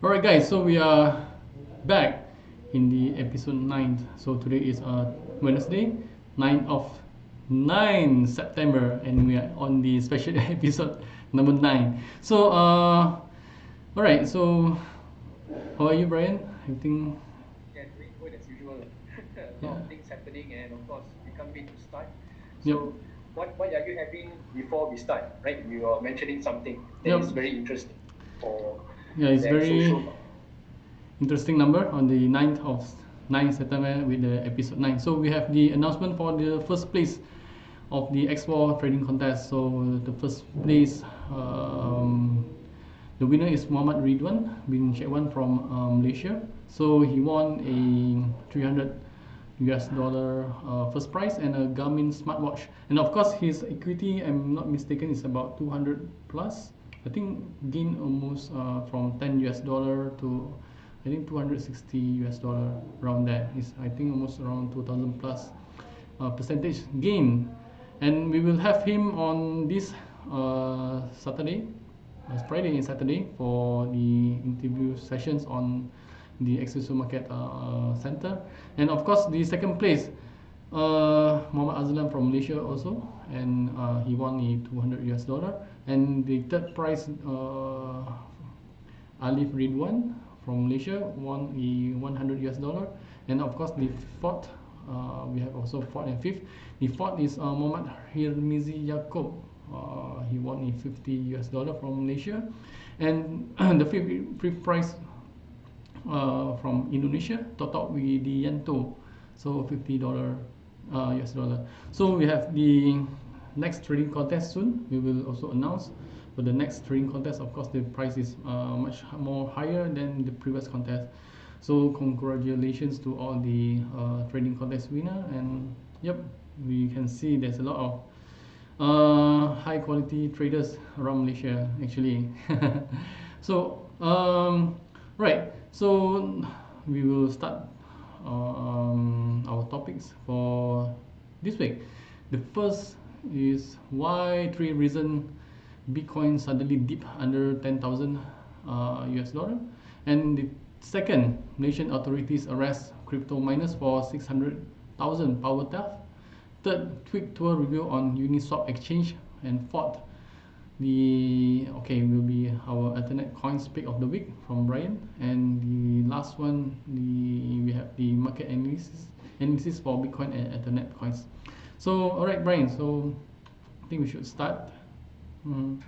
Alright guys, so we are back in the episode 9. So today is Wednesday, 9th of 9 September, and we are on the special episode number 9. So alright, so how are you, Brian? Everything? Yeah, doing good as usual. A Yeah. lot of things happening, and of course, we can't wait to start. Yep. So, what are you having before we start? Right, you are mentioning something that is Yep. very interesting for Yeah, it's the very XSocio. interesting number on the 9th of 9th September with the episode 9. So we have the announcement for the first place of the XSocio trading contest. So the first place, the winner is Mohammad Ridwan bin Syedwan from Malaysia. So he won a 300 US dollar first prize and a Garmin smartwatch. And of course, his equity, I'm not mistaken, is about 200 plus. I think gained almost from 10 US dollar to I think 260 US dollar around there. Is I think almost around 2000 plus percentage gain. And we will have him on this Saturday, Friday and Saturday for the interview sessions on the XSocio Market Center. And of course, the second place, Muhammad Azlan from Malaysia also, and he won a 200 US dollar. And the third prize, Alif Ridwan from Malaysia won a 100 US dollar. And of course, the fourth, we have also fourth and fifth. The fourth is Muhammad Hirmizi Yaakob. He won a 50 US dollar from Malaysia. And the fifth prize from Indonesia, Toto Widianto, so $50 US dollar. So we have the next trading contest soon. We will also announce. For the next trading contest, of course, the price is much more higher than the previous contest. So congratulations to all the trading contest winner. And yep, we can see there's a lot of high quality traders around Malaysia actually. So right, so we will start our topics for this week. The first is why three reasons Bitcoin suddenly dipped under 10,000 US dollar, and the second, Malaysian authorities arrest crypto miners for 600,000 power theft. Third, quick tour review on Uniswap exchange, and fourth, the will be our alternate coins pick of the week from Brian, and the last one, we have the market analysis for Bitcoin and alternate coins. So all right, Brian. So I think we should start. Mm.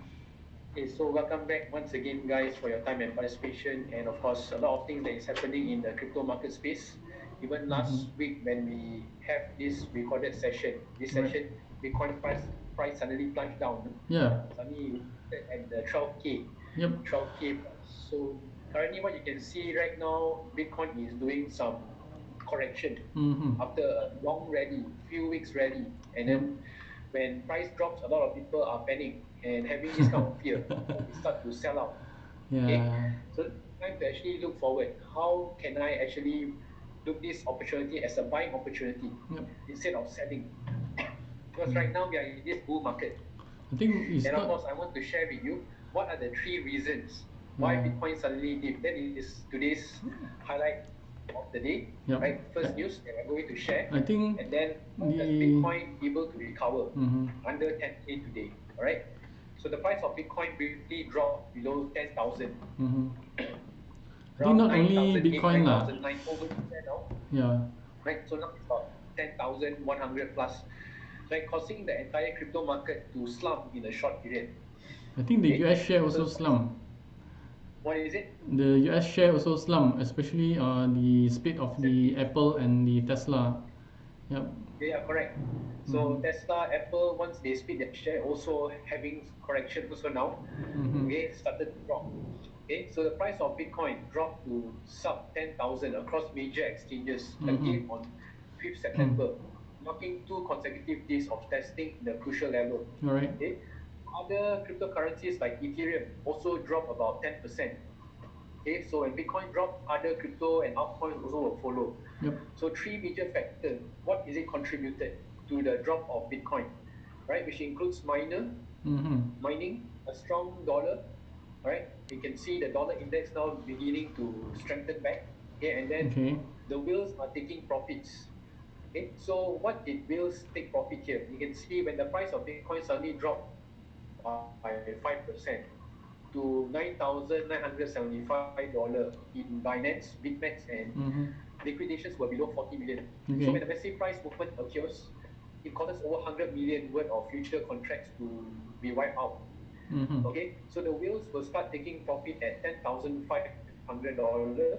Okay, so welcome back once again, guys, for your time and participation, and of course, a lot of things that is happening in the crypto market space. Even last week, when we have this recorded session, Bitcoin price suddenly plunged down. Yeah. Suddenly at the 12k, Yep. 12k plus. So currently, what you can see right now, Bitcoin is doing some correction after a long rally, few weeks rally, and then when price drops, a lot of people are panic and having this kind of fear. So they start to sell out. Okay, Yeah. so time to actually look forward. How can I actually look this opportunity as a buying opportunity instead of selling? Because right now we are in this bull market, I think it's and of not. course I want to share with you what are the three reasons why Bitcoin suddenly dipped. That is today's highlight of the day, Yep. right? First news that I'm going to share, I think and then how does Bitcoin able to recover under 10k today? All right. So the price of Bitcoin briefly dropped below 10,000, I think around not only 9,008, Bitcoin lah. 9,009 over there now, Yeah. right? So now it's about 10,100 plus, right? Causing the entire crypto market to slump in a short period. I think the Okay? US share also So slump. what is it? The US share also slump, especially the split of the Apple and the Tesla. Yep. Yeah, correct. So Tesla, Apple, once they split their share, also having correction also now. Okay, started to drop. Okay, so the price of Bitcoin dropped to sub 10,000 across major exchanges again on 5th September, marking two consecutive days of testing the crucial level. All right. Okay, other cryptocurrencies like Ethereum also dropped about 10%. Okay, so when Bitcoin dropped, other crypto and altcoins also will follow. Yep. So three major factors. What is it contributed to the drop of Bitcoin, right? Which includes mining, a strong dollar, Right? You can see the dollar index now beginning to strengthen back. Okay, and then Okay. the whales are taking profits. Okay, so what did whales take profit here? You can see when the price of Bitcoin suddenly dropped by 5% to $9,975 in Binance, BitMEX, and Mm-hmm. liquidations were below 40 million. So when Okay. the massive price movement occurs, it causes over 100 million worth of future contracts to be wiped out. Mm-hmm. Okay, so the whales will start taking profit at $10,500,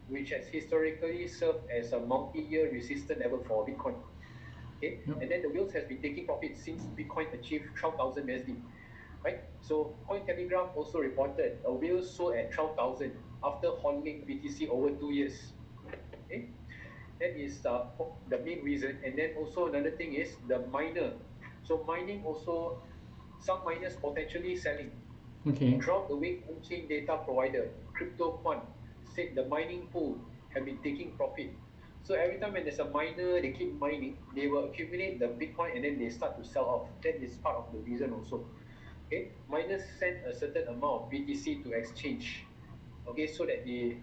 which has historically served as a multi-year resistance level for Bitcoin. Okay, Yep. and then the whales has been taking profit since Bitcoin achieved 12,000 USD. Right, so Cointelegraph also reported a whale sold at 12,000 after holding BTC over 2 years. Okay, that is the main reason. And then also another thing is the miner. So mining also, some miners potentially selling. Okay. Throughout the week, on-chain data provider CryptoQuant said the mining pool have been taking profit. So every time when there's a miner, they keep mining, they will accumulate the Bitcoin and then they start to sell off. That is part of the reason also. Okay, miners send a certain amount of BTC to exchange. Okay, so they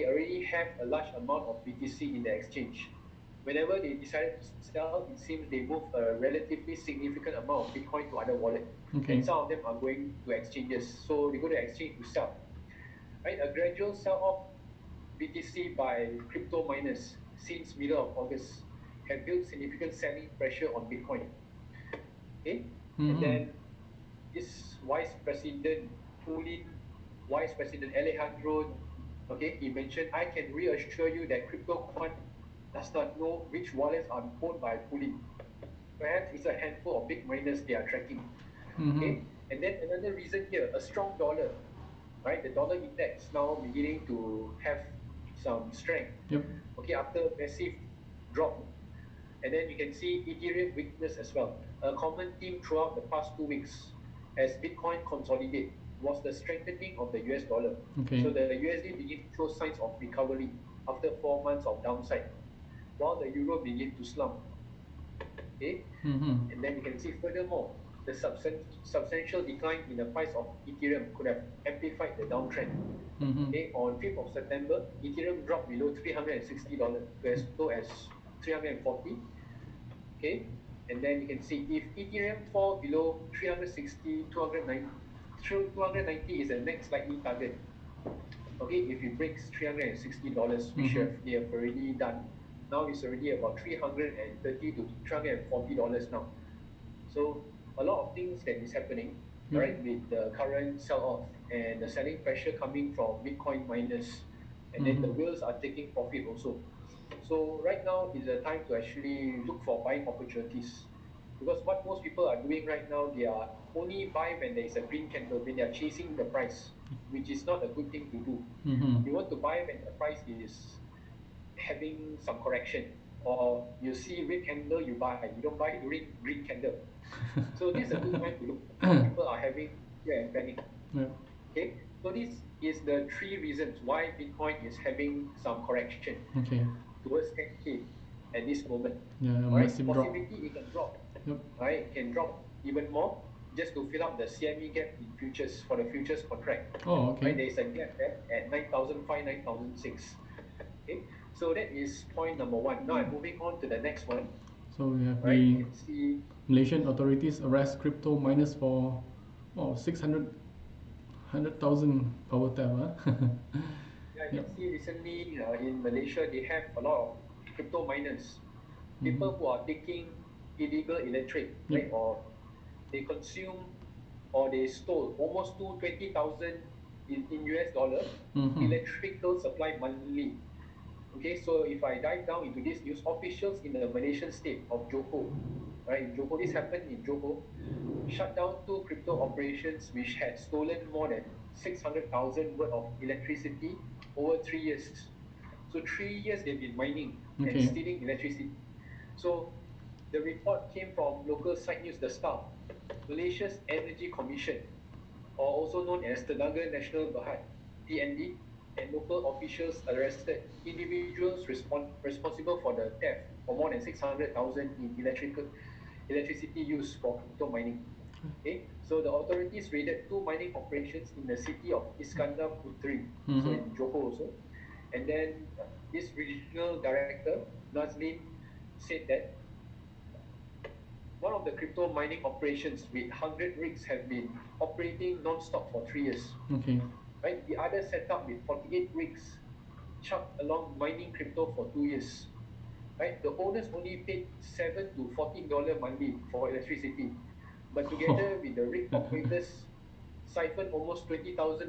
already have a large amount of BTC in the exchange. Whenever they decided to sell, it seems they move a relatively significant amount of Bitcoin to other wallet, and Okay. some of them are going to exchanges. So they go to exchange to sell. Right, a gradual sell off BTC by crypto miners since middle of August have built significant selling pressure on Bitcoin. Okay, and Mm-hmm. then this Vice President Alejandro, okay, he mentioned, I can reassure you that CryptoQuant does not know which wallets are owned by pooling. Perhaps it's a handful of big miners they are tracking. Mm-hmm. Okay, and then another reason here, a strong dollar, right? The dollar index now beginning to have some strength. Yep. Okay, after massive drop, and then you can see Ethereum weakness as well. A common theme throughout the past 2 weeks as Bitcoin consolidate was the strengthening of the US dollar. Okay. So the USD began to show signs of recovery after 4 months of downside, while the euro began to slump. Okay, Mm-hmm. and then you can see furthermore, the substantial decline in the price of Ethereum could have amplified the downtrend. Mm-hmm. Okay, on 5th of September, Ethereum dropped below $360 to as low as 340. Okay, and then you can see if Ethereum fall below 360, 290 is the next likely target. Okay, if it breaks $360, which Mm-hmm. they have already done, now it's already about $330 to $340 now. So a lot of things that is happening, all Yep. right, with the current sell-off and the selling pressure coming from Bitcoin miners, and then Mm-hmm. the whales are taking profit also. So right now is a time to actually look for buying opportunities, because what most people are doing right now, they are only buy when there is a green candle, when they are chasing the price, which is not a good thing to do. Mm-hmm. You want to buy when the price is having some correction, or you see red candle, you buy. You don't buy during green candle. So this is a good time to look when people are having fear and panic. Yep. Okay, so this is the three reasons why Bitcoin is having some correction Okay. towards 10K at this moment. Yeah, a All right, massive drop. possibility it can drop. Yep. All right, it can drop even more just to fill up the CME gap in futures for the futures contract. Oh, Right, okay. there is a gap there at 9,005, 9,006. Okay, so that is point number one. Now I'm moving on to the next one. So we have Right, you the can see, Malaysian authorities arrest crypto miners for 600,000 power tap. Huh? yeah, you Yep. can see recently in Malaysia they have a lot of crypto miners, Mm-hmm. people who are taking illegal electric, Yep. right, or they consume or they stole almost to 20,000 in US dollar Mm-hmm. electrical supply monthly. Okay, so if I dive down into this news, officials in the Malaysian state of Johor, right, in Johor, this happened in Johor, shut down two crypto operations which had stolen more than 600,000 worth of electricity over 3 years. So 3 years they've been mining and Okay. stealing electricity. So the report came from local site news, The Star, Malaysia's Energy Commission, or also known as Tenaga Nasional Berhad, TNB, and local officials arrested individuals responsible for the theft for more than 600,000 in electricity used for crypto mining. Okay, so the authorities raided two mining operations in the city of Iskandar Putri, so in Johor also. And then this regional director, Nazlin, said that one of the crypto mining operations with 100 rigs have been operating non-stop for 3 years. Okay. Right? The other set up with 48 rigs chucked along mining crypto for 2 years. Right? The owners only paid $7 to $14 monthly for electricity, but together with the rig operators, siphoned almost $20,000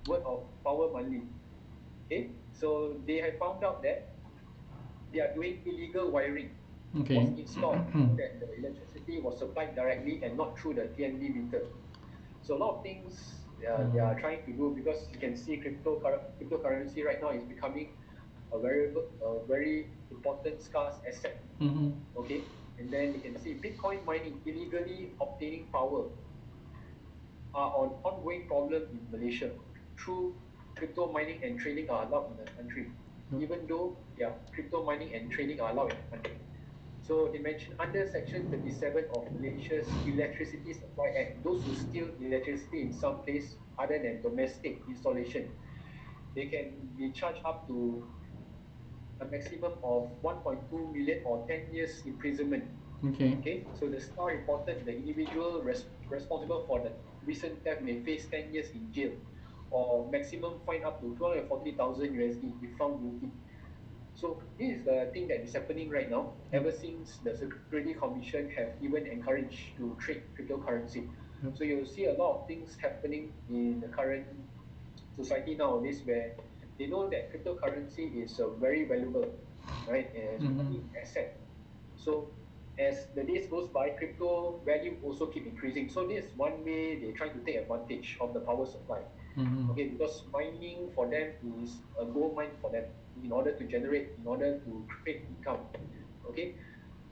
worth of power monthly. Okay, so they have found out that they are doing illegal wiring Okay. was installed so that the electricity was supplied directly and not through the TNB meter. So a lot of things they are trying to do, because you can see cryptocurrency right now is becoming a very important scarce asset. Okay, and then you can see Bitcoin mining illegally obtaining power are an ongoing problem in Malaysia. True, crypto mining and trading are allowed in the country, even though crypto mining and trading are allowed in the country. So they mentioned under Section 37 of Malaysia's Electricity Supply Act, those who steal electricity in some place other than domestic installation, they can be charged up to a maximum of 1.2 million or 10 years imprisonment. Okay. Okay, so the Star reported the individual responsible for the recent theft may face 10 years in jail or maximum fine up to 240,000 USD if found guilty. So this is the thing that is happening right now, ever since the Security Commission have even encouraged to trade cryptocurrency. So you'll see a lot of things happening in the current society nowadays where they know that cryptocurrency is very valuable, right? It's becoming an asset. So as the days goes by, crypto value also keep increasing. So this is one way they try to take advantage of the power supply. Okay, because mining for them is a gold mine for them in order to create income. Okay,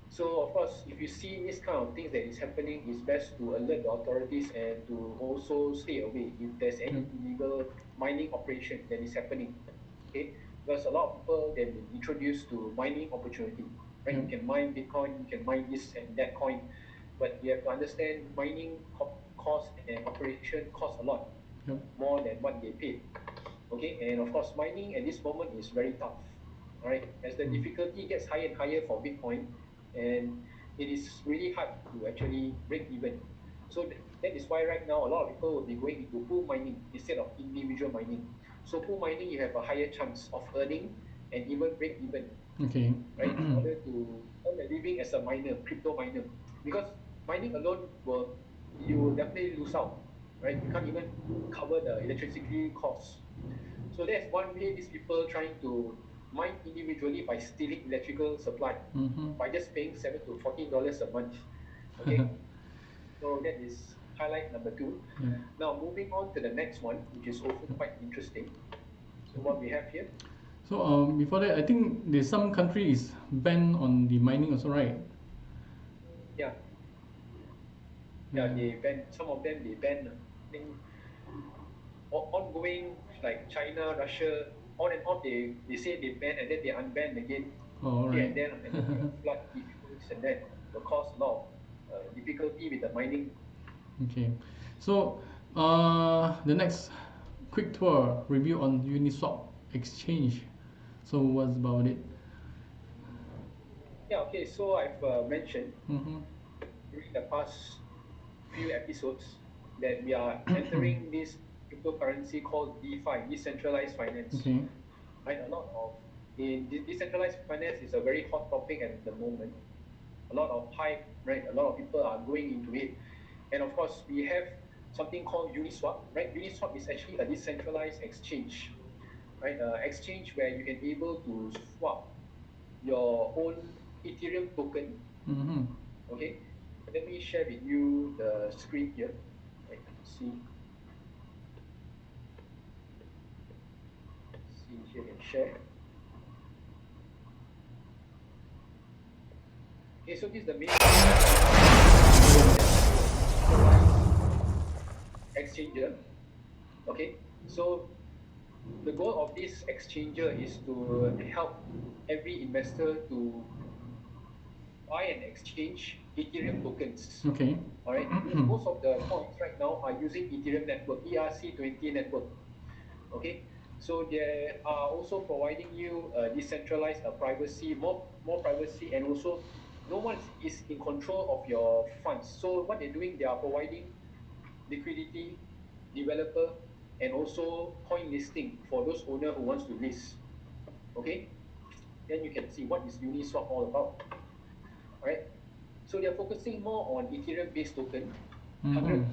so of course, if you see this kind of things that is happening, it's best to alert the authorities and to also stay away if there's any illegal mining operation that is happening. Okay, because a lot of people they've been introduced to mining opportunity. Right, you can mine Bitcoin, you can mine this and that coin, but you have to understand mining cost and operation cost a lot more than what they paid. Okay, and of course, mining at this moment is very tough. All right, as the difficulty gets higher and higher for Bitcoin, and it is really hard to actually break even. So that is why right now a lot of people will be going into pool mining instead of individual mining. So pool mining, you have a higher chance of earning and even break even. Okay. Right, in order to earn a living as a miner, crypto miner, because mining alone you will definitely lose out. Right, you can't even cover the electricity costs. So that's one way these people trying to mine individually by stealing electrical supply by just paying $7 to $14 a month. Okay, so that is highlight number two. Now moving on to the next one, which is also quite interesting. So what we have here. So before that, I think there's some country is banned on the mining also, right? Yeah, they ban some of them. They ban. I think ongoing, like China, Russia, on and off. They say they ban and then they unban again. Oh, Here right. and then, and then they flood issues, and that will cause a lot of difficulty with the mining. Okay. So the next quick tour review on Uniswap exchange. So what's about it? Yeah, okay. So I've mentioned Mm-hmm. during the past few episodes that we are entering this cryptocurrency called DeFi, decentralized finance. Okay. Right, a lot of in decentralized finance is a very hot topic at the moment. A lot of hype, right? A lot of people are going into it, and of course we have something called Uniswap, right? Uniswap is actually a decentralized exchange, right? Exchange where you can able to swap your own Ethereum token. Mm-hmm. Okay, let me share with you the screen here. Right, see here and share. Okay, so this is the main exchanger. Okay, so the goal of this exchanger is to help every investor to buy and exchange Ethereum tokens. Okay. All right. Most of the coins right now are using Ethereum network, ERC20 network. Okay. So they are also providing you decentralized privacy, more privacy, and also no one is in control of your funds. So what they're doing, they are providing liquidity, developer, and also coin listing for those owner who wants to list. Okay. Then you can see what is Uniswap all about. All right. So they're focusing more on Ethereum-based token. 100%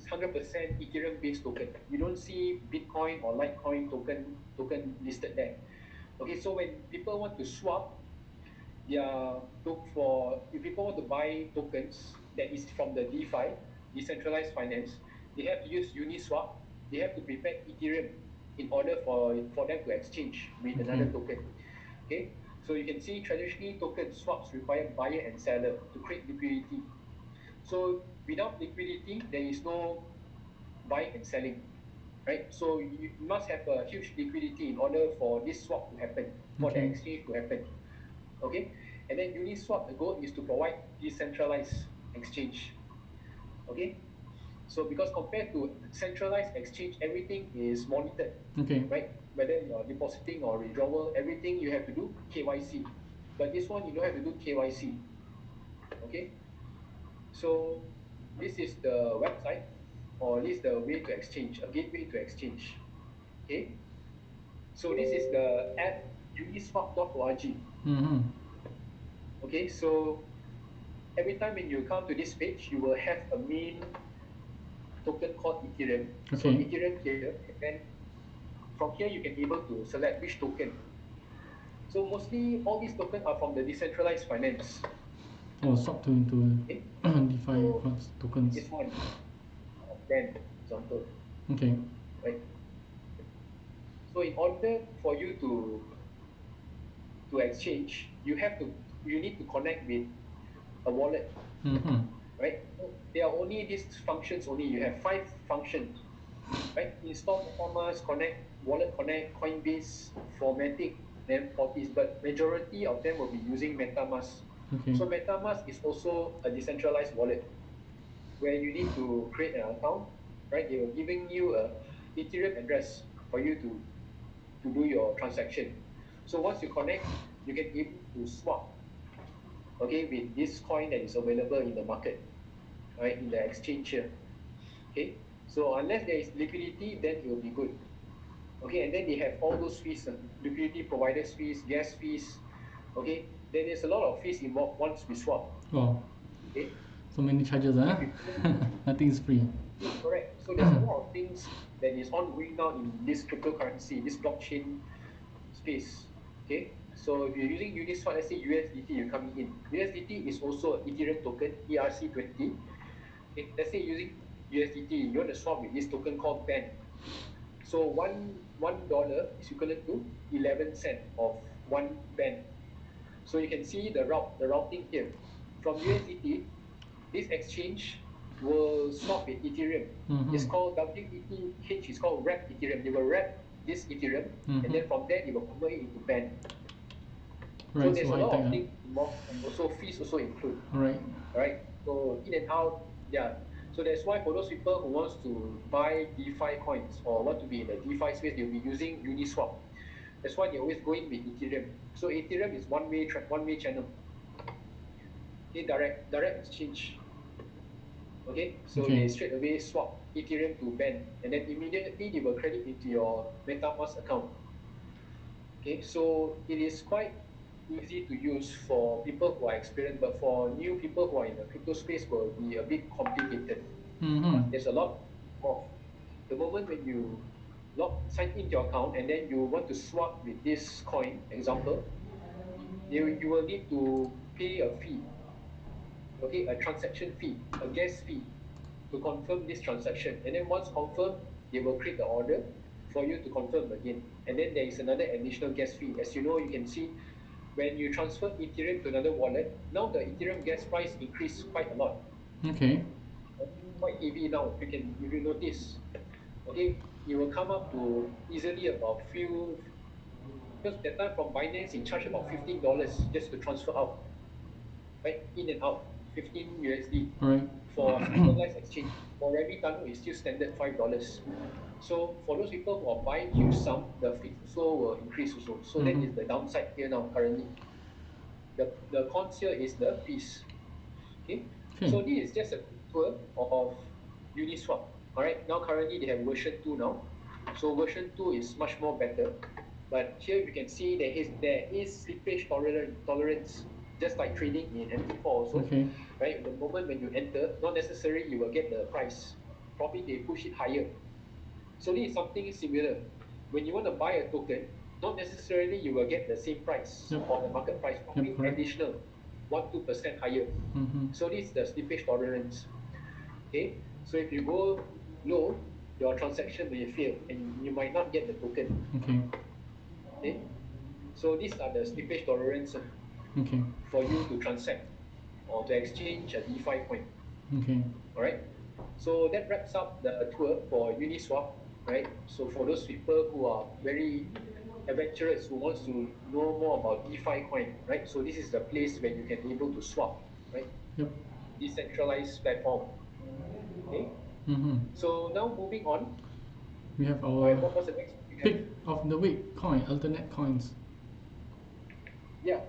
Ethereum-based token. You don't see Bitcoin or Litecoin token listed there. Okay, so when people want to swap, if people want to buy tokens that is from the DeFi, decentralized finance, they have to use Uniswap. They have to prepare Ethereum in order for them to exchange with another token. Okay, so you can see traditionally token swaps require buyer and seller to create liquidity. So without liquidity, there is no buying and selling, right? So you must have a huge liquidity in order for this swap to happen, for the exchange to happen. Okay, and then Uniswap, the goal is to provide decentralized exchange. Okay, so because compared to centralized exchange, everything is monitored. Okay. Right? Whether you're depositing or withdrawal, everything you have to do KYC. But this one you don't have to do KYC. Okay. So this is the website, or this is the way to exchange, a gateway to exchange. Okay. So this is the app uniswap.org. Okay. So every time when you come to this page, you will have a main token called Ethereum. So Ethereum here, and then from here you can able to select which token. So mostly all these tokens are from the decentralized finance. Oh, swap into DeFi funds tokens. This one, Ben, example. Okay. Right. So in order for you to exchange, you need to connect with a wallet. Right. So there are only these functions only. You have 5 functions. Right. Install MetaMask, connect, wallet connect, Coinbase, Formatic, then Fortis. But majority of them will be using MetaMask. Okay. So MetaMask is also a decentralized wallet where you need to create an account, right? They are giving you a Ethereum address for you to do your transaction. So once you connect, you can able to swap, okay, with this coin that is available in the market, right, in the exchange here. Okay, so unless there is liquidity, then it will be good. Okay, and then they have all those fees, liquidity providers fees, gas fees. Okay, then there's a lot of fees involved once we swap. Wow. Okay. So many charges, huh? Nothing is free. Correct. So there's a lot of things that is ongoing now in this cryptocurrency, this blockchain space. Okay. So if you're using Uniswap, let's say USDT, you're coming in. USDT is also an Ethereum token, ERC20. Okay. Let's say you're using USDT, you want to swap with this token called BAN. So $1 is equivalent to 11 cents of one BAN. So you can see the routing here. From USDT, this exchange will swap with Ethereum. It's called WETH, it's called wrap Ethereum. They will wrap this Ethereum, and then from there, they will convert it into BAN. Right, so there's a lot of things involved, and also fees also include. Right. Right. So in and out, yeah. So that's why for those people who wants to buy DeFi coins or want to be in the DeFi space, they'll be using Uniswap. That's why they're always going with Ethereum. So Ethereum is one-way channel. Okay, direct exchange. Okay, so they straight away swap Ethereum to BAN, and then immediately they will credit into your MetaMask account. Okay, so it is quite easy to use for people who are experienced, but for new people who are in the crypto space will be a bit complicated. There's a lot of the moment when you sign into your account and then you want to swap with this coin, example, you will need to pay a fee. Okay, a transaction fee, a gas fee to confirm this transaction. And then once confirmed, they will create the order for you to confirm again. And then there is another additional gas fee. As you know, you can see when you transfer Ethereum to another wallet, now the Ethereum gas price increased quite a lot. Okay. Quite heavy now. If you notice, okay, it will come up to easily about few, because that time from Binance it charged about $15 just to transfer out. right? In and out, 15 USD Right. for centralized exchange. For Remy Tanu, it's still standard $5. So for those people who are buying huge sum, the fees also will increase also. So that is the downside here now currently. The cons here is the fees. Okay, Okay. so this is just a quick tour of Uniswap. All right, now currently they have version 2 now. So version 2 is much more better. But here you can see there is slippage tolerance, just like trading in MT4 also. Okay. Right, the moment when you enter, not necessarily you will get the price. Probably they push it higher. So this is something similar. When you want to buy a token, not necessarily you will get the same price Yep. or the market price, probably Correct. additional 1-2% higher. So this is the slippage tolerance. Okay, so if you go low, your transaction may fail and you might not get the token. Okay. Okay, so these are the slippage tolerance Okay. for you to transact or to exchange a DeFi coin. Okay. All right. So that wraps up the tour for Uniswap, right? So for those people who are very adventurous, who wants to know more about DeFi coin, right? So this is the place where you can able to swap, right? Yep. Decentralized platform. Okay. So now moving on. We have All our right. What's the next we have? pick of the week coin, alternate coins. Yeah.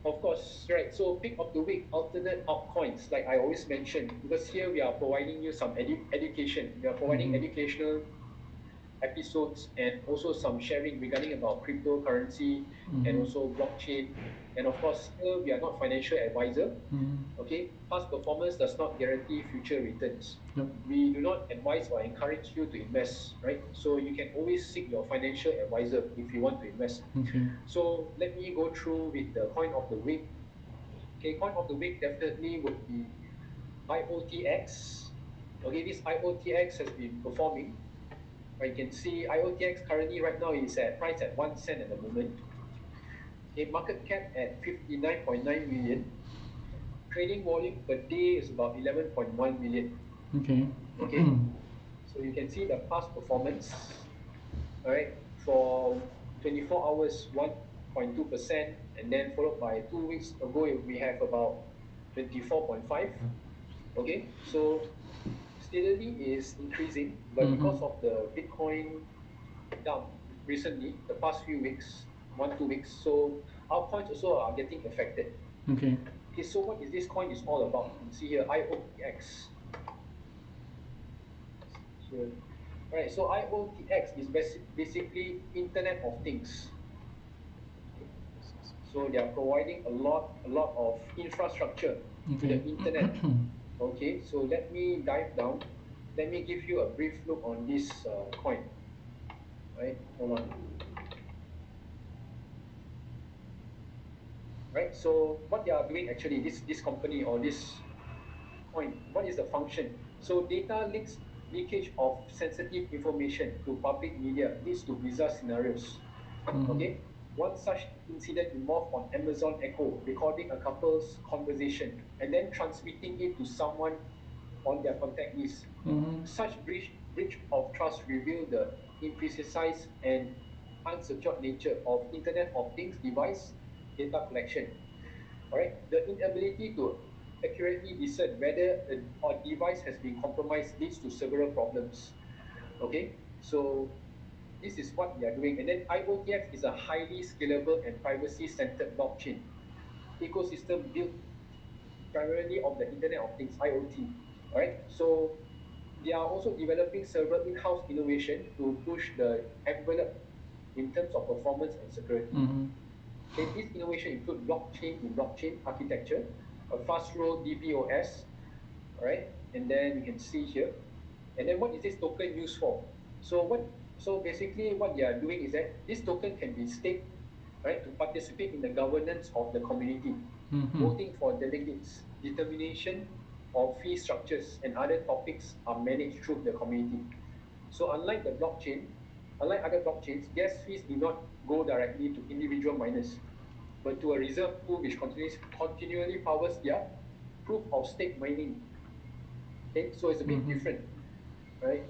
Of course, right. So pick of the week, alternate altcoins, like I always mention, because here we are providing you some education. We are providing educational episodes and also some sharing regarding about cryptocurrency and also blockchain. And of course, here we are not financial advisor. Okay, past performance does not guarantee future returns. Yep. We do not advise or encourage you to invest, right? So you can always seek your financial advisor if you want to invest. Okay. So let me go through with the coin of the week. Okay, coin of the week definitely would be IOTX. Okay, this IOTX has been performing. You can see IOTX currently right now is at price at 1 cent at the moment. Okay, market cap at 59.9 million. Trading volume per day is about 11.1 million. Okay. Okay, so you can see the past performance. All right, for 24 hours, 1.2%, and then followed by 2 weeks ago, we have about 24.5. Okay, so steadily is increasing, but because of the Bitcoin dump recently, the past few weeks, 1-2 weeks, so our coins also are getting affected. Okay. Okay, so what is this coin is all about? You can see here IOTX. Here. Right, so IOTX is basically Internet of Things. So they are providing a lot of infrastructure to the internet. Okay, so let me dive down. Let me give you a brief look on this coin. Right, hold on. Right, so what they are doing actually, this company or this coin, what is the function? So data leakage of sensitive information to public media leads to bizarre scenarios. Okay, one such incident involved on Amazon Echo recording a couple's conversation and then transmitting it to someone on their contact list. Such breach of trust revealed the imprecise and unsecured nature of Internet of Things device data collection. All right, the inability to accurately discern whether a device has been compromised leads to several problems. Okay, so this is what we are doing. And then IOTX is a highly scalable and privacy-centered blockchain ecosystem built primarily on the Internet of Things, IoT. All right, so they are also developing several in-house innovation to push the envelope in terms of performance and security. Okay, this innovation include blockchain in blockchain architecture, a fast roll DPoS, all right, and then you can see here. And then what is this token used for? So basically what they are doing is that this token can be staked, right, to participate in the governance of the community, voting for delegates, determination of fee structures and other topics are managed through the community. So unlike other blockchains, gas fees do not go directly to individual miners, but to a reserve pool which continually powers their proof of stake mining. Okay, so it's a bit different, right,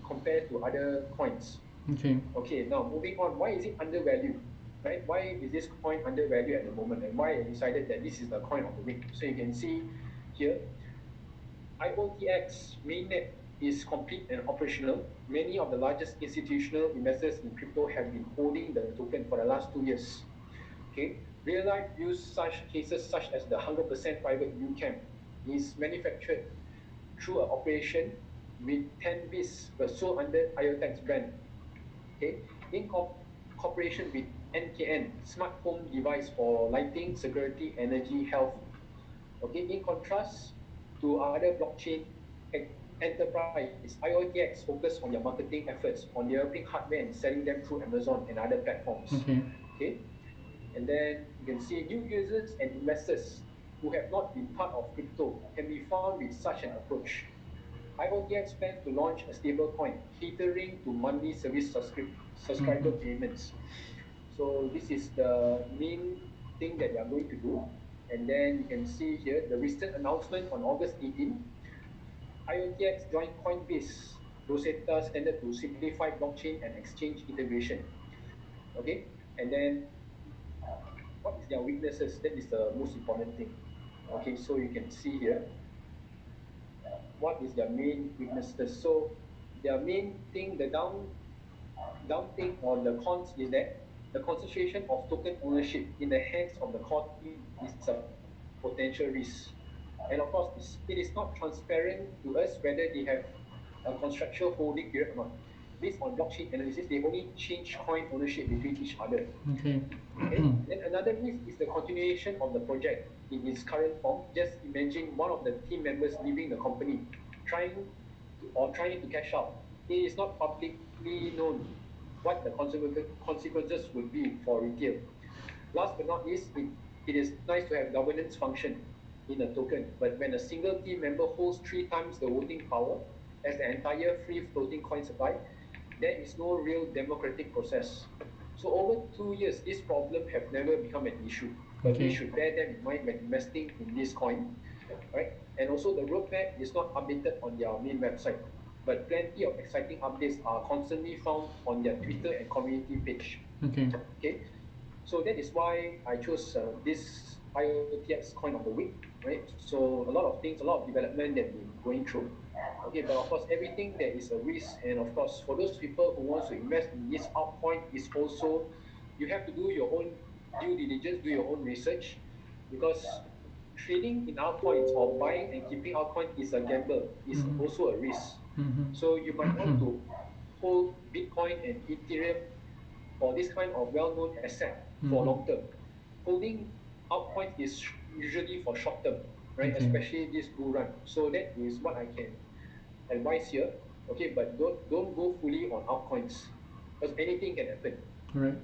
compared to other coins. Okay. Okay, now moving on. Why is it undervalued? right? Why is this coin undervalued at the moment, and why I decided that this is the coin of the week? So you can see here, IOTX mainnet is complete and operational. Many of the largest institutional investors in crypto have been holding the token for the last 2 years. Okay, real life use such cases such as the 100% private UCAM is manufactured through an operation with 10 bits but sold under IOTX brand. Okay, in cooperation with NKN, smart home device for lighting, security, energy, health. Okay, in contrast to other blockchain enterprise, IoTX focus on their marketing efforts on developing hardware and selling them through Amazon and other platforms. Okay, and then you can see new users and investors who have not been part of crypto can be found with such an approach. IOTX plans to launch a stablecoin catering to monthly service subscriber payments. So this is the main thing that they are going to do. And then you can see here the recent announcement on August 18. IOTX joined Coinbase Rosetta standard to simplify blockchain and exchange integration. Okay, and then what is their weaknesses? That is the most important thing. Okay, so you can see here what is their main weaknesses. So their main thing, the down thing or the cons is that the concentration of token ownership in the hands of the core team is a potential risk. And of course, it is not transparent to us whether they have a contractual holding period or not. Based on blockchain analysis, they only change coin ownership between each other. Okay. Then another risk is the continuation of the project in its current form. Just imagine one of the team members leaving the company, trying to cash out. It is not publicly known what the consequences would be for retail. Last but not least, it is nice to have governance function in a token, but when a single team member holds 3 times the voting power as the entire free floating coin supply, there is no real democratic process. So over 2 years, this problem have never become an issue, but we should bear them in mind when investing in this coin, right? And also the roadmap is not updated on their main website, but plenty of exciting updates are constantly found on their Twitter and community page. Okay. So that is why I chose this IOTX coin of the week, right? So a lot of things, a lot of development that we're going through. Okay, but of course, everything there is a risk, and of course, for those people who want to invest in this altcoin, is also you have to do your own due diligence, do your own research, because trading in altcoins or buying and keeping altcoin is a gamble, is also a risk. So you might want to hold Bitcoin and Ethereum or this kind of well-known asset for long term. Holding altcoins is usually for short term, right? Especially this bull run. So that is what I can advise here. Okay, but don't go fully on altcoins because anything can happen. All right.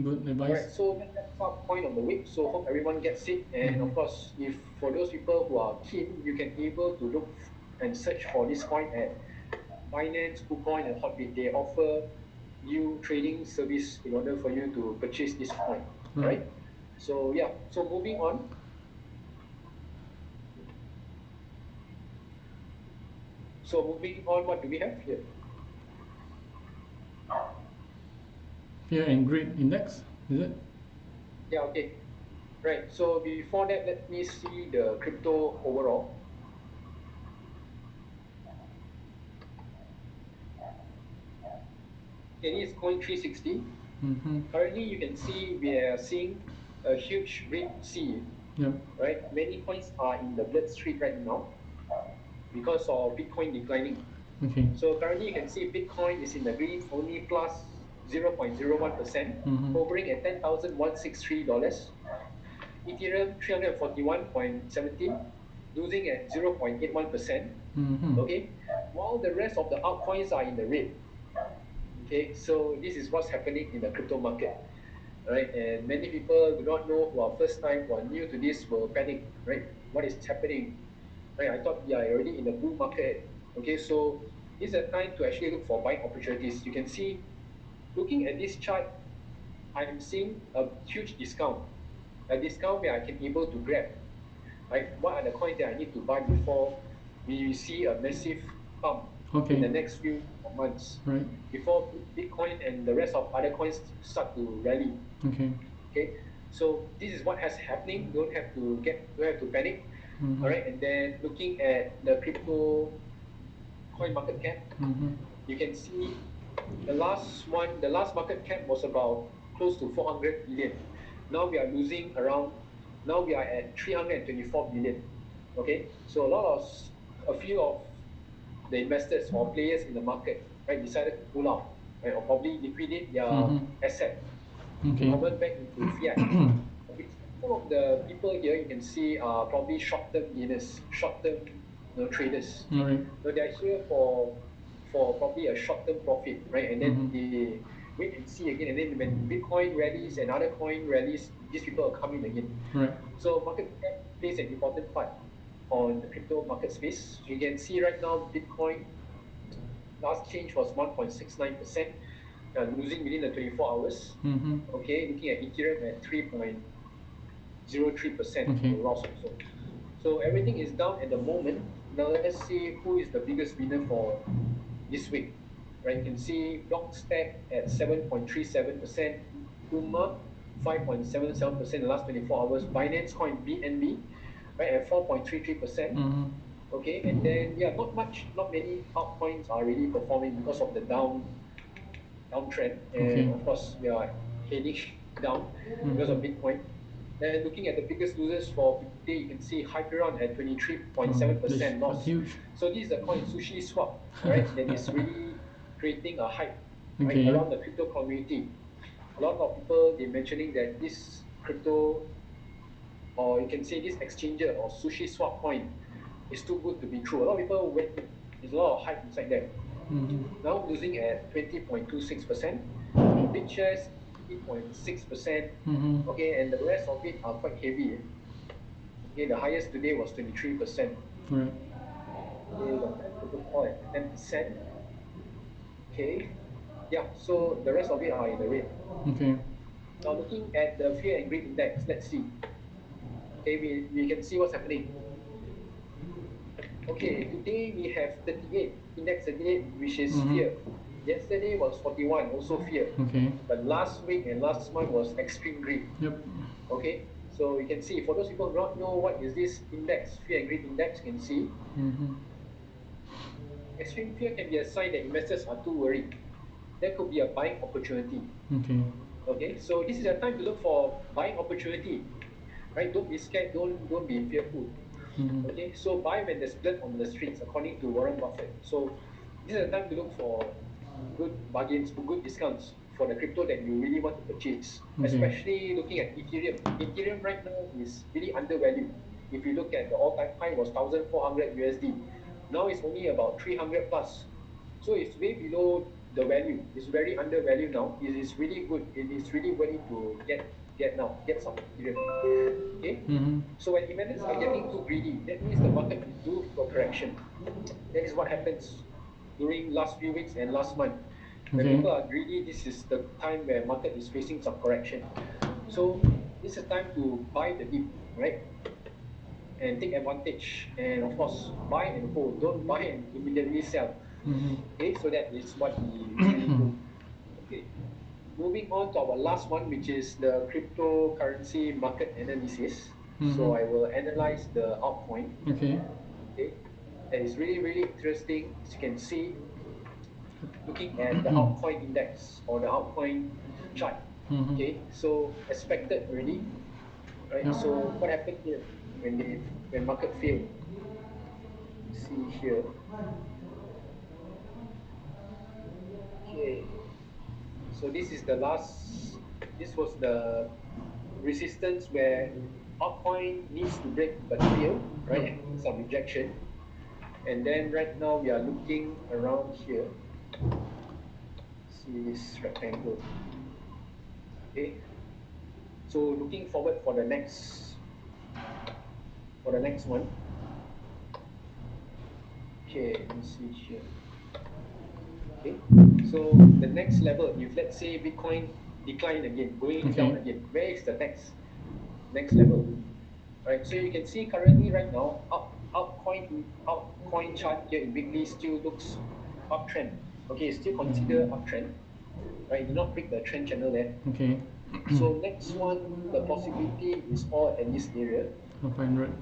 Good advice. All right, so that's our point of the week. So hope everyone gets it. And of course, if for those people who are keen, you can able to look and search for this coin at Binance, KuCoin, and Hotbit. They offer you trading service in order for you to purchase this coin, right? So yeah, so moving on. So moving on, what do we have here? Fear and greed index, is it? Yeah, okay. Right, so before that, let me see the crypto overall. Okay, this is coin 360. Currently, you can see we are seeing a huge red sea. Right? Many coins are in the blood street right now because of Bitcoin declining. So currently, you can see Bitcoin is in the green, only plus 0.01%, hovering at $10,163. Ethereum 341.17, losing at 0.81%. Okay, while the rest of the altcoins are in the red. Okay, so this is what's happening in the crypto market, right? And many people do not know, who are first time, who are new to this, will panic, right? What is happening? Right? I thought we are already in the bull market. Okay, so this is a time to actually look for buying opportunities. You can see, looking at this chart, I'm seeing a huge discount, a discount where I can able to grab. Right? What are the coins that I need to buy before we see a massive pump Okay. in the next few months, Right. before Bitcoin and the rest of other coins start to rally. Okay. Okay, so this is what has happening. Don't have to panic. Mm-hmm. All right, and then looking at the crypto coin market cap, Mm-hmm. you can see the last market cap was about close to 400 billion. Now we are losing around. Now we are at 324 billion. Okay, so a few of the investors or players in the market, right, decided to pull out, right, or probably liquidate their asset to Okay. convert back into fiat. Okay, some of the people here you can see are probably short-term gainers, short-term traders. All right. So they are here for probably a short-term profit, right? And then they wait and see again. And then when Bitcoin rallies and other coin rallies, these people will come in again. Right. So market cap plays an important part on the crypto market space. You can see right now Bitcoin last change was 1.69%, losing within the 24 hours. Mm-hmm. Okay, looking at Ethereum at 3.03% Okay. loss also. So everything is down at the moment. Now let's see who is the biggest winner for this week. Right, you can see Blockstack at 7.37%, UMA 5.77% in the last 24 hours, Binance Coin BNB right at 4.33%. Mm-hmm. Okay, and then yeah, not many altcoins are really performing because of the downtrend, Okay. and of course we are heading down because of Bitcoin. Then looking at the biggest losers for today, you can see Hyperion at 23.7% loss. Huge. So this is a coin SushiSwap, right? That is really creating a hype, right, Okay. around the crypto community. A lot of people they mentioning that this crypto, or you can say this exchanger or SushiSwap coin, is too good to be true. A lot of people went in. There's a lot of hype inside there. Now losing at 20.26%. BitShares 8.6%. Okay, and the rest of it are quite heavy. Okay, the highest today was 23%. Right. Okay, we got protocol at 10%. Okay, yeah, so the rest of it are in the red. Okay. Now looking at the fear and greed index, let's see. Okay, we can see what's happening. Okay, today we have 38, index 38, which is fear. Yesterday was 41, also fear. Okay. But last week and last month was extreme greed. Yep. Okay, so you can see, for those people who don't know what is this index, fear and greed index, you can see. Extreme fear can be a sign that investors are too worried. There could be a buying opportunity. Okay. Okay, so this is a time to look for buying opportunity. Right, don't be scared, don't be fearful. Okay, so buy when there's blood on the streets, according to Warren Buffett. So this is a time to look for good bargains, good discounts for the crypto that you really want to purchase. Especially looking at Ethereum. Ethereum right now is really undervalued. If you look at the all-time high was 1,400 USD. Now it's only about 300 plus. So it's way below the value. It's very undervalued now. It is really good. It is really worthy to get some Ethereum. Okay. So when investors are getting too greedy, that means the market is due for correction. That is what happens during last few weeks and last month. When people are greedy, this is the time where market is facing some correction. So this is time to buy the dip, right? And take advantage. And of course, buy and hold. Don't buy and immediately sell. Okay, so that is what we usually do. Okay. Moving on to our last one, which is the cryptocurrency market analysis. So I will analyze the altcoin. Okay. Okay. That is really interesting. As you can see, looking at the altcoin index or the altcoin chart. Okay. So expected already. Right. Yep. So what happened here when market failed? See here. Okay. So this was the resistance where altcoin needs to break but fail, right? Some rejection. And then right now we are looking around here. See this rectangle. Okay. So looking forward for the next one. Okay, let me see here. Okay. So the next level, if let's say Bitcoin decline again, going down again, where is the next level? Right. So you can see currently right now, altcoin chart here in weekly still looks uptrend. Okay, still consider uptrend. Right, do not break the trend channel there. Okay. So next one, the possibility is all at this area. 500.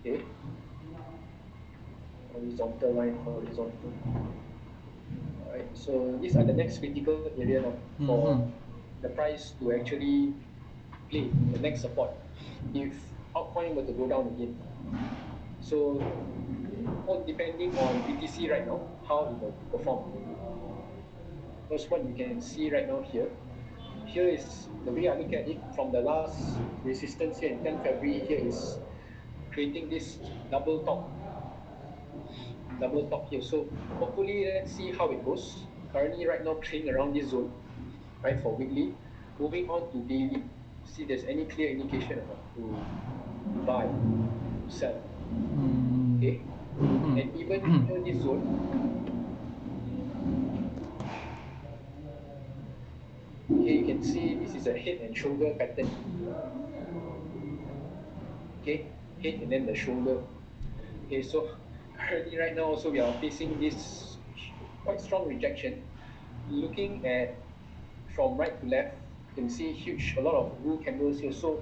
Okay. Horizontal line, horizontal. Alright, so these are the next critical area now for the price to actually play the next support. If altcoin were to go down again, so all depending on BTC right now, how it will perform. Because what you can see right now here is the way I look at it from the last resistance here in 10 February here is creating this double top here. So hopefully let's see how it goes. Currently right now playing around this zone, right, for weekly. Moving on to daily. See there's any clear indication to buy, to sell. Okay. And even in this zone, here you can see this is a head and shoulder pattern. Okay, head and then the shoulder. Okay, so currently right now also we are facing this quite strong rejection. Looking at from right to left, you can see a lot of blue candles here. So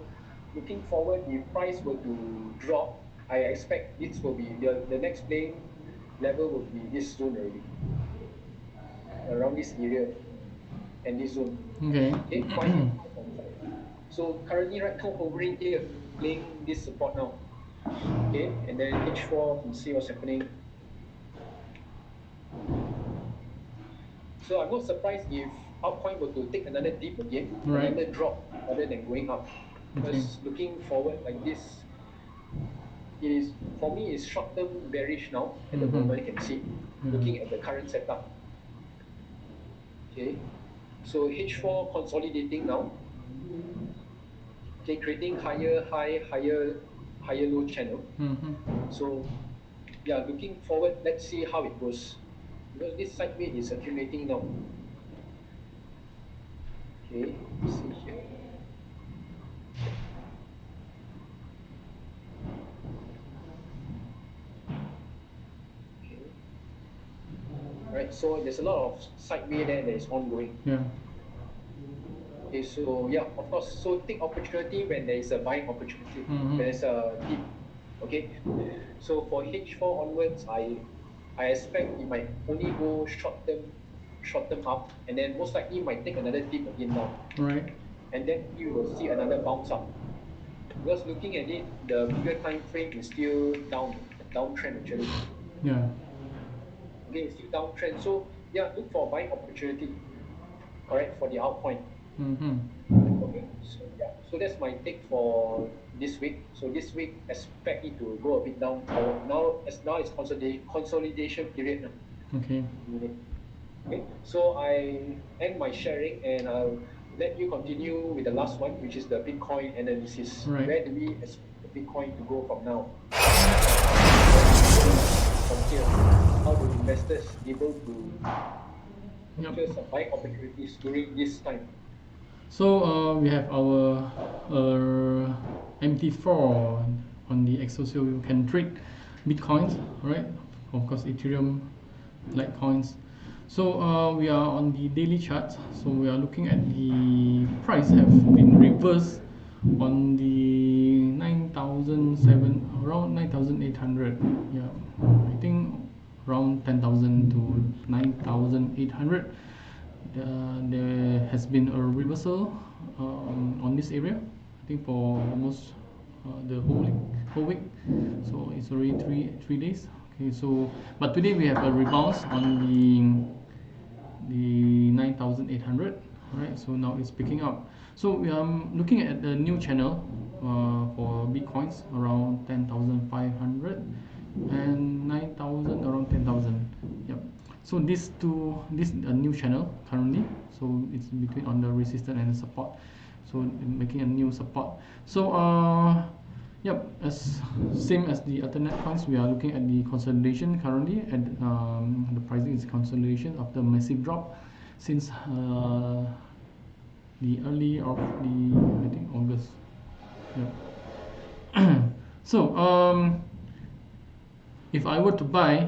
looking forward, if price were to drop, I expect this will be the next playing level will be this zone already, around this area and this zone. Okay. Okay, 5.5. So currently right now hovering here, playing this support now. Okay, and then H4, you see what's happening. So I'm not surprised if altcoin were to take another dip again, another drop rather than going up. Because looking forward like this, it is for me is short-term bearish now at the moment. You can see, looking at the current setup. Okay, so H4 consolidating now. Okay, creating higher high, higher low channel. So yeah, looking forward, let's see how it goes. Because this sideways is accumulating now. Okay, see here. Okay. Right, so there's a lot of sideways there that is ongoing. Yeah. Okay, so yeah, of course, so take opportunity when there is a buying opportunity. There's a dip. Okay, so for H4 onwards, I expect it might only go short term up, and then most likely might take another dip again now. Right. And then you will see another bounce up. Because looking at it, the bigger time frame is still downtrend actually. Yeah. Okay, it's still downtrend. So yeah, look for buying opportunity. Alright, for the altcoin. Okay, so yeah, so that's my take for this week. So this week expect it to go a bit down. Now it's consolidation period now. Okay. Okay, so I end my sharing and I'll let you continue with the last one, which is the Bitcoin analysis. Right. Where do we expect the Bitcoin to go from now? From here, how do investors able to capture some buying opportunities during this time? So we have our MT4 on the XSocio. You can trade Bitcoins, right? Of course, Ethereum, Litecoins. So we are on the daily chart. So we are looking at the price have been reversed on the 9,007, around 9,800. Yeah, I think around 10,000 to 9,800. There has been a reversal on this area, I think for almost the whole week. So it's already three days. Okay, so but today we have a rebound on the 9,800. Alright, so now it's picking up. So we are looking at the new channel for Bitcoins around 10,500 and 9,000 around 10,000. Yep. So this a new channel currently. So it's between on the resistance and the support. So making a new support. So yep, as same as the alternate coins, we are looking at the consolidation currently, and the pricing is consolidation after massive drop since the early of the, I think, August. Yep. So if I were to buy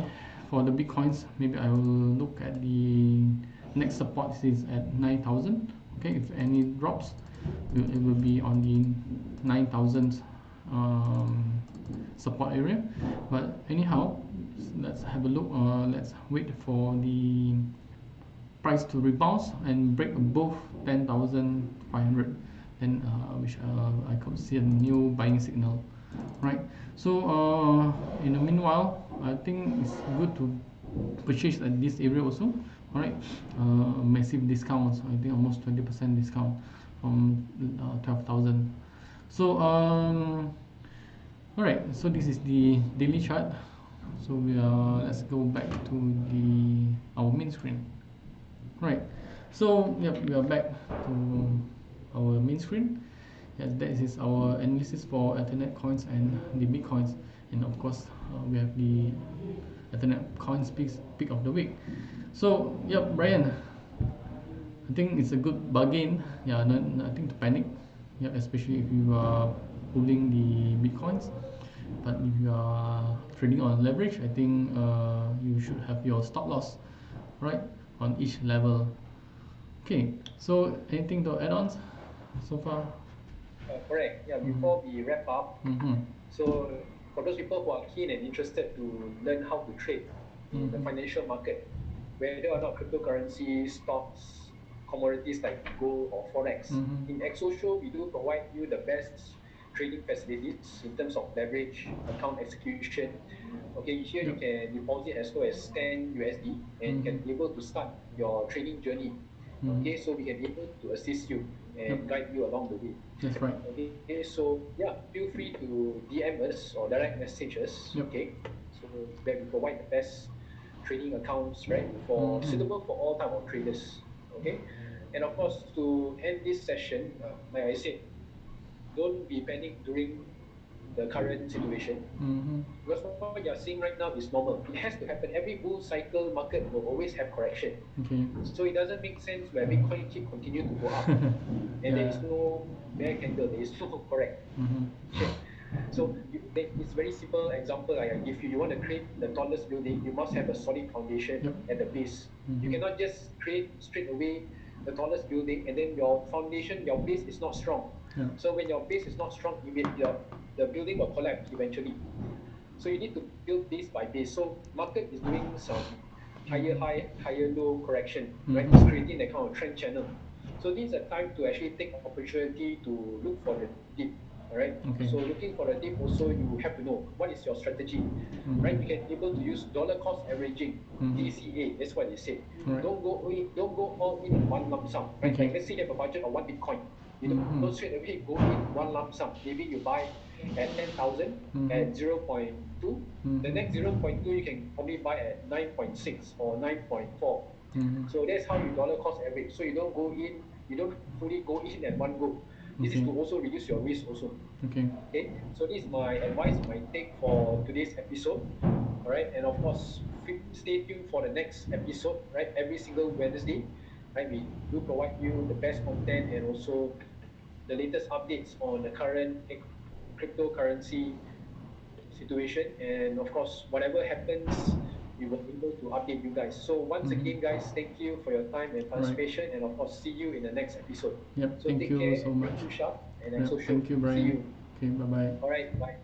for the Bitcoins, maybe I will look at the next support is at 9,000. Okay, if any drops, it will be on the 9,000 support area. But anyhow, let's have a look. Let's wait for the price to rebound and break above 10,500, then which I could see a new buying signal, right? So in the meanwhile, I think it's good to purchase at this area also. All right, massive discounts. I think almost 20% discount from 12,000. So all right, so this is the daily chart. So let's go back to our main screen. Right, so yep, we are back to our main screen. Yes, that is our analysis for Ethernet coins and the Bitcoins, and of course we have the Ethernet coins pick of the week. So yep, Brian, I think it's a good bargain. Yeah, nothing to panic. Yeah, especially if you are holding the Bitcoins. But if you are trading on leverage, I think you should have your stop loss, right, on each level. Okay, so anything to add on so far? Correct. Yeah, before we wrap up, so for those people who are keen and interested to learn how to trade in the financial market, whether or not cryptocurrency, stocks, commodities like gold or forex, in XSocio we do provide you the best trading facilities in terms of leverage, account execution. Okay, here you can deposit as low as 10 USD and you can be able to start your trading journey. Okay, so we can be able to assist you and guide you along the way. That's right. Okay, so yeah, feel free to DM us or direct message us. Okay, so that we provide the best trading accounts, right, for suitable for all type of traders. Okay, and of course to end this session, like I said, don't be panicked during the current situation, because what you're seeing right now is normal. It has to happen. Every bull cycle market will always have correction. Okay. So it doesn't make sense where Bitcoin keep continue to go up and there is no bear candle, there is no correct. Okay. So it's very simple example I give you. You want to create the tallest building, you must have a solid foundation at the base. You cannot just create straight away the tallest building and then your foundation, your base is not strong. So when your base is not strong, the building will collapse eventually. So you need to build base by base. So market is doing some higher high, higher low correction, right? It's creating that kind of trend channel. So this is a time to actually take opportunity to look for the dip. Alright, so looking for a dip also, you have to know what is your strategy, right? You can be able to use dollar cost averaging, DCA. That's what they say. Don't go all in one lump sum, right? Like let's say you have a budget of 1 Bitcoin. You don't straight away go in one lump sum. Maybe you buy at 10,000 at 0.2. The next 0.2 you can probably buy at 9.6 or 9.4. So that's how you dollar cost average. So you don't fully go in at one go. This is to also reduce your risk also. Okay. So this is my advice, my take for today's episode. Alright, and of course stay tuned for the next episode, right? Every single Wednesday, right? We do provide you the best content and also the latest updates on the current cryptocurrency situation, and of course whatever happens we will be able to update you guys. So once again guys, thank you for your time and participation, and of course see you in the next episode. So thank you care, so much. Thank you, Shah, and thank you, Brian. See you. Okay, bye bye. Alright, bye.